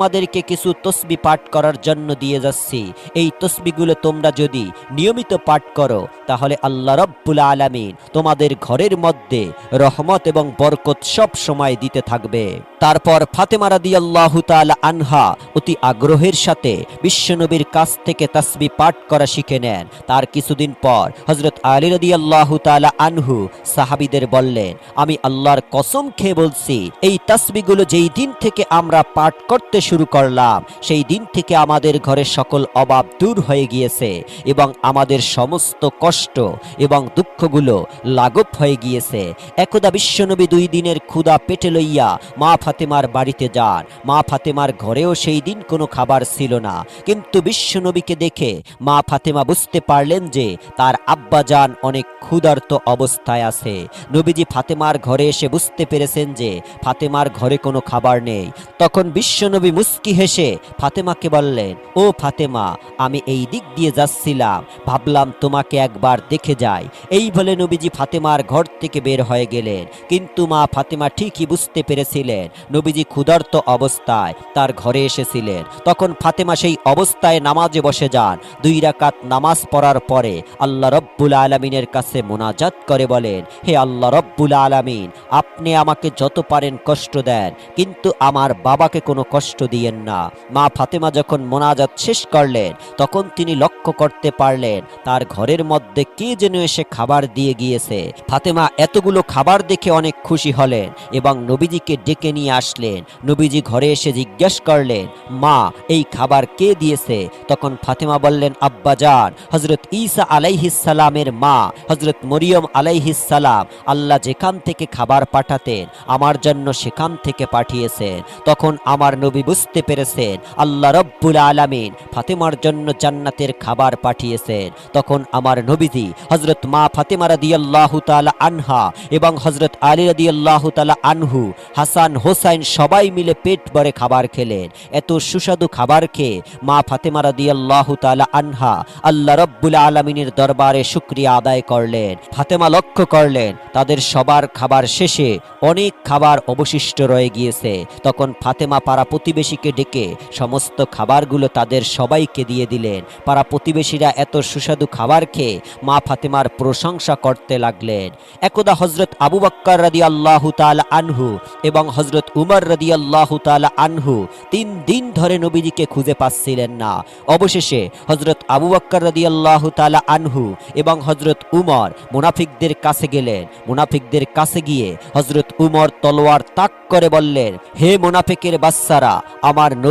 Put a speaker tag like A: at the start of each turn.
A: তোমাদেরকে কিছু তসবি পাঠ করার জন্য দিয়ে যাচ্ছি। এই তসবিগুলো তোমরা যদি নিয়মিত পাঠ করো তাহলে আল্লাহ রব্বুল আলামিন তোমাদের ঘরের মধ্যে রহমত এবং বরকত সব সময় দিতে থাকবে। তারপর ফাতেমা রাদিয়াল্লাহু তাআলা আনহা অতি আগ্রহের সাথে বিশ্বনবীর কাছ থেকে তাসবি পাঠ করা শিখে নেন। তার কিছুদিন পর হযরত আলী রাদিয়াল্লাহু তাআলা আনহু সাহাবীদের বললেন, আমি আল্লাহর কসম খেয়ে বলছি, এই তাসবিগুলো যেই দিন থেকে আমরা পাঠ করতে শুরু করলাম সেই দিন থেকে আমাদের ঘরের সকল অভাব দূর হয়ে গিয়েছে এবং আমাদের সমস্ত কষ্ট এবং দুঃখগুলো লাঘব হয়ে গিয়েছে। একদা বিশ্বনবী 2 দিনের ক্ষুধা পেটে লইয়া মা ফাতেমার বাড়িতে যান। মা ফাতেমার ঘরেও সেই দিন কোনো খাবার ছিল না, কিন্তু বিশ্বনবীকে দেখে মা ফাতেমা বুঝতে পারলেন যে তার আব্বাজান অনেক ক্ষুধার্ত অবস্থায় আছে। নবীজি ফাতেমার ঘরে এসে বুঝতে পেরেছেন যে ফাতেমার ঘরে কোনো খাবার নেই। তখন বিশ্বনবী মুস্কি হেসে ফাতেমাকে বললেন, ও ফাতেমা, আমি এই দিক দিয়ে যাচ্ছিলাম, ভাবলাম তোমাকে একবার দেখে যাই। এই বলে নবীজি ফাতেমার ঘর থেকে বের হয়ে গেলেন। কিন্তু মা ফাতেমা ঠিকই বুঝতে পেরেছিলেন নবীজি ক্ষুধার্ত অবস্থায় তার ঘরে এসেছিলেন। তখন ফাতেমা সেই অবস্থায় নামাজে বসে যান। 2 রাকাত নামাজ পড়ার পরে আল্লাহ রব্বুল আলামিনের কাছে মোনাজাত করে বলেন, হে আল্লাহ রব্বুল আলামিন, আপনি আমাকে যত পারেন কষ্ট দেন, কিন্তু আমার বাবাকে কোনো কষ্ট দিয়েন না। মা ফাতেমা যখন মোনাজাত শেষ করলেন তখন তিনি লক্ষ্য করতে পারলেন তার ঘরের মধ্যে কে যেন এসে খাবার দিয়ে গিয়েছে। ফাতেমা এতগুলো খাবার দেখে অনেক খুশি হলেন এবং নবীজিকে ডেকে নিয়ে আসলেন। নবীজি ঘরে এসে জিজ্ঞেস করলেন, মা, এই খাবার কে দিয়েছে? তখন ফাতেমা বললেন, আব্বাজান, হযরত ঈসা আলাইহিস সালামের মা হযরত মরিয়ম আলাইহিস সালাম আল্লাহ যেখান থেকে খাবার পাঠাতেন আমার জন্য সেখান থেকে পাঠিয়েছেন। তখন আমার নবী বুঝতে পেরেছেন আল্লাহ রব্বুল আলামিন ফাতেমার জন্য জান্নাতের খাবার পাঠিয়েছেন। তখন আমার নবীজি হযরত মা ফাতেমা রাদিয়াল্লাহু তাআলা আনহা এবং হযরত আলী রাদিয়াল্লাহু তাআলা আনহু, হাসান হোসাইন সবাই মিলে পেট ভরে খাবার খেলেন। এত সুস্বাদু খাবার খেয়ে মা ফাতেমা রাদিয়াল্লাহু তাআলা আনহা আল্লাহ রব্বুল আলামিনের দরবারে শুকরিয়া আদায় করলেন। ফাতেমা লক্ষ্য করলেন তাদের সবার খাবার শেষে অনেক খাবার অবশিষ্ট রয়ে গিয়েছে। তখন ফাতেমা পাড়া প্রতিবেশীকে ডেকে সমস্ত খাবারগুলো তাদের সবাইকে দিয়ে দিলেন। পাড়া প্রতিবেশীরা এত সুস্বাদু খাবার খেয়ে মা ফাতেমার প্রশংসা করতে লাগলেন। একদা হযরত আবু বকর রাদিয়াল্লাহু তাআলা আনহু এবং হযরত উমর রাদিয়াল্লাহু তাআলা আনহু 3 দিন ধরে নবীজিকে খুঁজে পাচ্ছিলেন না। অবশেষে হযরত আবু বকর রাদিয়াল্লাহু তাআলা আনহু এবং হযরত উমর মুনাফিকদের কাছে গেলেন। মুনাফিকদের কাছে গিয়ে হযরত উমর তলোয়ার তাক করে বললেন, হে মুনাফিকের বাচ্চারা, আমার নবী